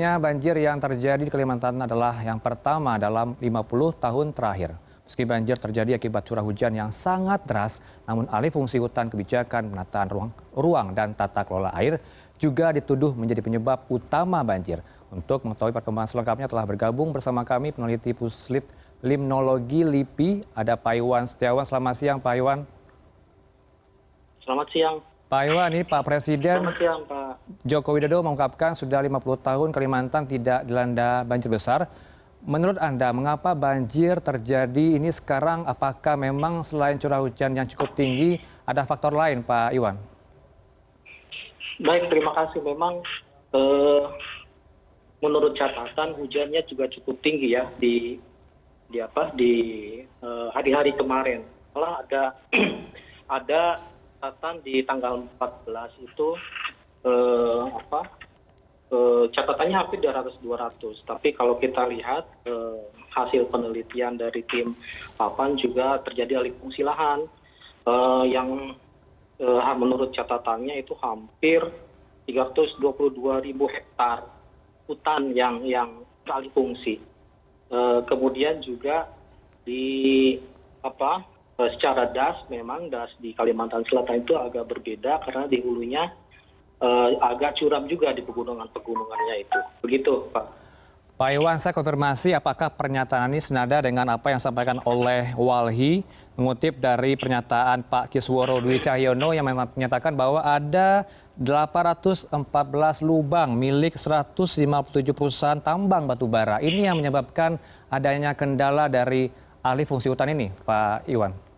Banjir yang terjadi di Kalimantan adalah yang pertama dalam 50 tahun terakhir. Meski banjir terjadi akibat curah hujan yang sangat deras, namun alih fungsi hutan, kebijakan penataan ruang dan tata kelola air juga dituduh menjadi penyebab utama banjir. Untuk mengetahui perkembangan selengkapnya telah bergabung bersama kami peneliti Puslit Limnologi LIPI, ada Pak Iwan Setiawan. Selamat siang Pak Iwan. Selamat siang. Pak Iwan, ini Pak Presiden Selamat siang, Pak. Joko Widodo mengungkapkan sudah 50 tahun Kalimantan tidak dilanda banjir besar. Menurut Anda, mengapa banjir terjadi ini sekarang? Apakah memang selain curah hujan yang cukup tinggi, ada faktor lain, Pak Iwan? Baik, terima kasih. Memang menurut catatan hujannya juga cukup tinggi ya di hari-hari kemarin. Malah ada catatan di tanggal 14 itu catatannya hampir 200. Tapi kalau kita lihat hasil penelitian dari tim Papan juga terjadi alih fungsi lahan yang menurut catatannya itu hampir 322.000 hektar hutan yang alih fungsi. Kemudian juga secara das, memang das di Kalimantan Selatan itu agak berbeda karena di hulunya agak curam juga di pegunungannya itu. Begitu, Pak. Pak Iwan, saya konfirmasi apakah pernyataan ini senada dengan apa yang disampaikan oleh Walhi, mengutip dari pernyataan Pak Kisworo Dwi Cahyono yang menyatakan bahwa ada 814 lubang milik 157 perusahaan tambang batubara. Ini yang menyebabkan adanya kendala dari alih fungsi hutan ini, Pak Iwan.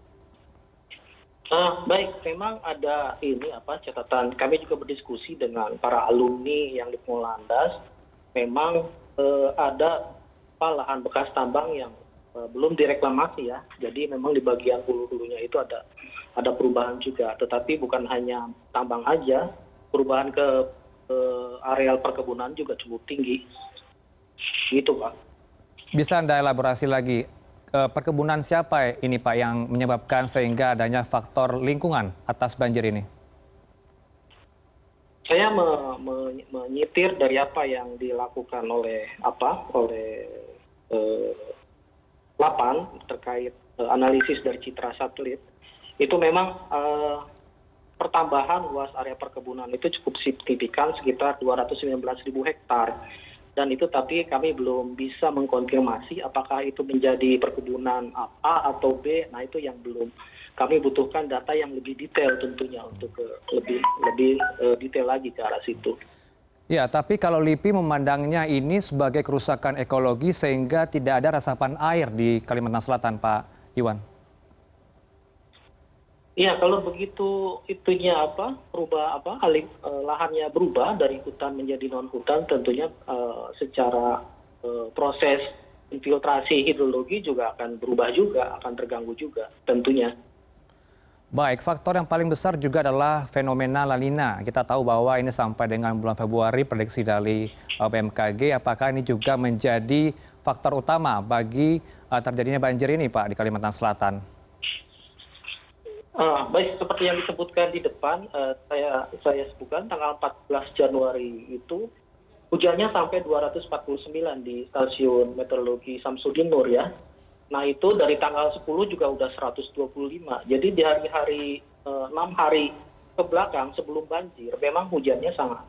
Baik, memang ada catatan. Kami juga berdiskusi dengan para alumni yang di Landas. Memang ada lahan bekas tambang yang belum direklamasi ya. Jadi memang di bagian hulu-hulunya itu ada perubahan juga. Tetapi bukan hanya tambang aja, perubahan ke areal perkebunan juga cukup tinggi. Gitu, Pak. Bisa Anda elaborasi lagi? Perkebunan siapa ini Pak yang menyebabkan sehingga adanya faktor lingkungan atas banjir ini? Saya menyitir dari apa yang dilakukan oleh Lapan terkait analisis dari citra satelit. Itu memang pertambahan luas area perkebunan itu cukup signifikan, sekitar 219.000 hektar. Dan itu tapi kami belum bisa mengkonfirmasi apakah itu menjadi perkebunan A atau B. Nah, itu yang belum. Kami butuhkan data yang lebih detail tentunya untuk lebih detail lagi ke arah situ. Ya, tapi kalau LIPI memandangnya ini sebagai kerusakan ekologi sehingga tidak ada resapan air di Kalimantan Selatan, Pak Iwan. Iya, kalau begitu lahannya berubah dari hutan menjadi non hutan, tentunya secara proses infiltrasi hidrologi juga akan berubah juga, akan terganggu juga tentunya. Baik, faktor yang paling besar juga adalah fenomena La Nina. Kita tahu bahwa ini sampai dengan bulan Februari prediksi dari BMKG, apakah ini juga menjadi faktor utama bagi terjadinya banjir ini, Pak, di Kalimantan Selatan? Baik, seperti yang disebutkan di depan, saya sebutkan tanggal 14 Januari itu hujannya sampai 249 di stasiun meteorologi Samsudin Nur ya. Nah, itu dari tanggal 10 juga udah 125. Jadi di hari-hari 6 hari ke belakang sebelum banjir memang hujannya sangat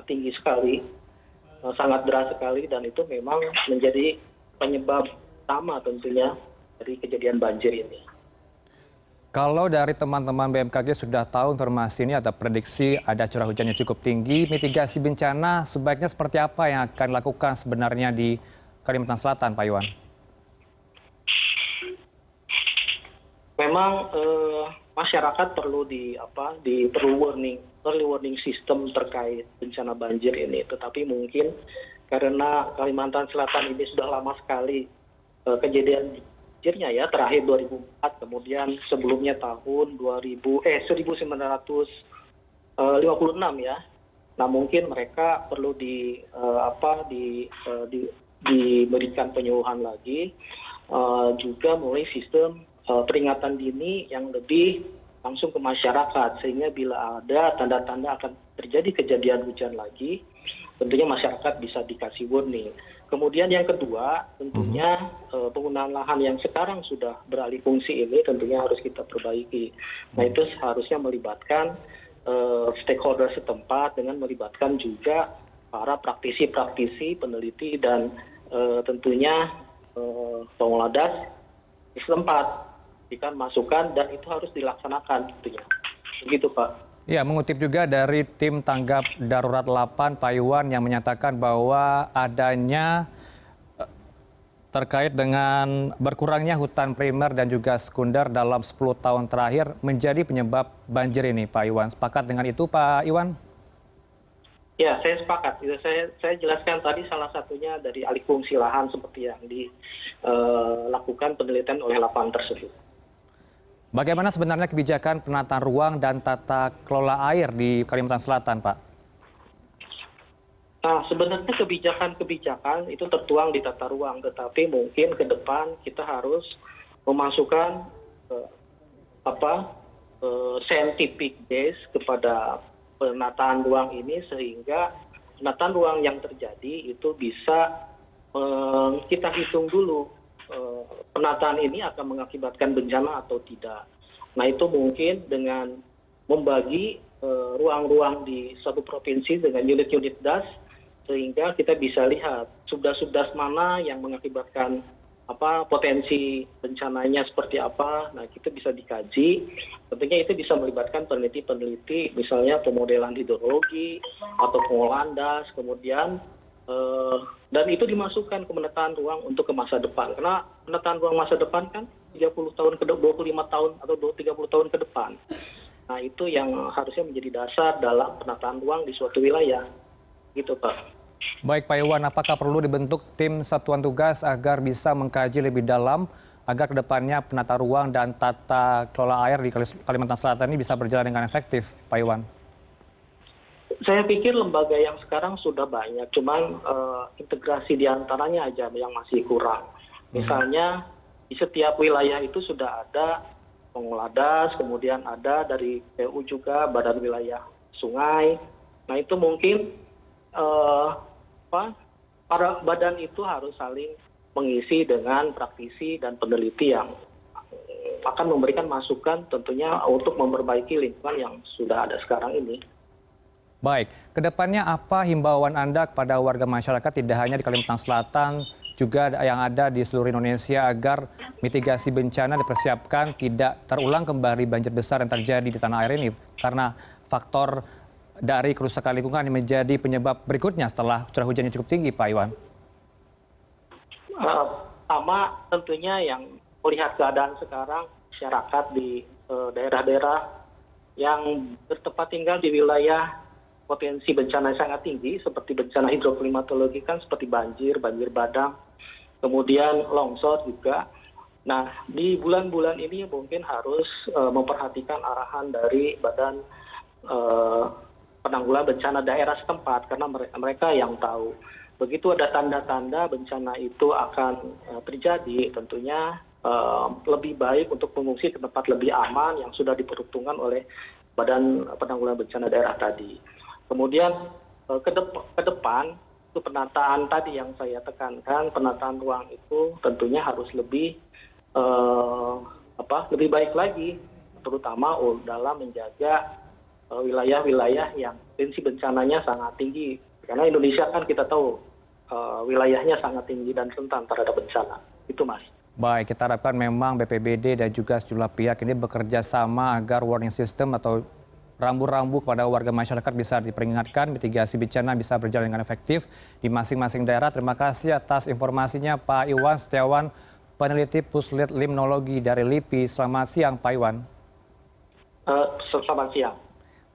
tinggi sekali, sangat deras sekali, dan itu memang menjadi penyebab utama tentunya dari kejadian banjir ini. Kalau dari teman-teman BMKG sudah tahu informasi ini atau prediksi ada curah hujan yang cukup tinggi, mitigasi bencana sebaiknya seperti apa yang akan dilakukan sebenarnya di Kalimantan Selatan, Pak Iwan? Memang masyarakat perlu early warning system terkait bencana banjir ini. Tetapi mungkin karena Kalimantan Selatan ini sudah lama sekali kejadian banjirnya ya, terakhir 2004, kemudian sebelumnya tahun 1956 ya. Nah, mungkin mereka perlu diberikan penyuluhan lagi, juga mulai sistem peringatan dini yang lebih langsung ke masyarakat, sehingga bila ada tanda-tanda akan terjadi kejadian hujan lagi, tentunya masyarakat bisa dikasih warning. Kemudian yang kedua, tentunya penggunaan lahan yang sekarang sudah beralih fungsi ini tentunya harus kita perbaiki. Nah, itu seharusnya melibatkan stakeholder setempat dengan melibatkan juga para praktisi-praktisi, peneliti, dan tentunya pengelola das di setempat. Berikan masukan dan itu harus dilaksanakan. Tentunya. Begitu, Pak. Ya, mengutip juga dari tim tanggap darurat 8 Pak Iwan yang menyatakan bahwa adanya terkait dengan berkurangnya hutan primer dan juga sekunder dalam 10 tahun terakhir menjadi penyebab banjir ini, Pak Iwan. Sepakat dengan itu, Pak Iwan? Ya, saya sepakat. Saya jelaskan tadi salah satunya dari alih fungsi lahan seperti yang dilakukan penelitian oleh lapangan tersebut. Bagaimana sebenarnya kebijakan penataan ruang dan tata kelola air di Kalimantan Selatan, Pak? Nah, sebenarnya kebijakan-kebijakan itu tertuang di tata ruang, tetapi mungkin ke depan kita harus memasukkan scientific base kepada penataan ruang ini sehingga penataan ruang yang terjadi itu bisa kita hitung dulu penataan ini akan mengakibatkan bencana atau tidak. Nah, itu mungkin dengan membagi ruang-ruang di suatu provinsi dengan unit-unit das sehingga kita bisa lihat subdas-subdas mana yang mengakibatkan potensi bencananya seperti apa. Nah, itu bisa dikaji. Tentunya itu bisa melibatkan peneliti-peneliti, misalnya pemodelan hidrologi atau pengolahan das, kemudian dan itu dimasukkan ke penataan ruang untuk ke masa depan. Karena penataan ruang masa depan kan 30 tahun 25 tahun atau 30 tahun ke depan. Nah, itu yang harusnya menjadi dasar dalam penataan ruang di suatu wilayah. Gitu, Pak. Baik, Pak Iwan, apakah perlu dibentuk tim satuan tugas agar bisa mengkaji lebih dalam agar kedepannya penata ruang dan tata kelola air di Kalimantan Selatan ini bisa berjalan dengan efektif, Pak Iwan? Saya pikir lembaga yang sekarang sudah banyak, cuman integrasi di antaranya aja yang masih kurang. Misalnya di setiap wilayah itu sudah ada pengelola das, kemudian ada dari PU juga Badan Wilayah Sungai. Nah, itu mungkin para badan itu harus saling mengisi dengan praktisi dan peneliti yang akan memberikan masukan tentunya untuk memperbaiki lingkungan yang sudah ada sekarang ini. Baik, kedepannya apa himbauan Anda kepada warga masyarakat tidak hanya di Kalimantan Selatan, juga yang ada di seluruh Indonesia agar mitigasi bencana dipersiapkan tidak terulang kembali banjir besar yang terjadi di tanah air ini? Karena faktor dari kerusakan lingkungan yang menjadi penyebab berikutnya setelah curah hujan yang cukup tinggi, Pak Iwan. Pertama tentunya yang melihat keadaan sekarang masyarakat di daerah-daerah yang bertempat tinggal di wilayah potensi bencana yang sangat tinggi seperti bencana hidroklimatologi kan seperti banjir bandang, kemudian longsor juga. Nah, di bulan-bulan ini mungkin harus memperhatikan arahan dari Badan Penanggulangan Bencana daerah setempat karena mereka yang tahu. Begitu ada tanda-tanda bencana itu akan terjadi, tentunya lebih baik untuk mengungsi ke tempat lebih aman yang sudah diperhitungkan oleh Badan Penanggulangan Bencana daerah tadi. Kemudian ke depan itu penataan tadi yang saya tekankan, penataan ruang itu tentunya harus lebih baik lagi, terutama dalam menjaga wilayah-wilayah yang potensi bencananya sangat tinggi. Karena Indonesia kan kita tahu wilayahnya sangat tinggi dan rentan terhadap bencana. Itu, Mas. Baik, kita harapkan memang BPBD dan juga sejumlah pihak ini bekerja sama agar warning system atau rambu-rambu kepada warga masyarakat bisa diperingatkan, mitigasi bencana bisa berjalan dengan efektif di masing-masing daerah. Terima kasih atas informasinya Pak Iwan Setiawan, peneliti Puslit Limnologi dari LIPI. Selamat siang Pak Iwan. Selamat siang.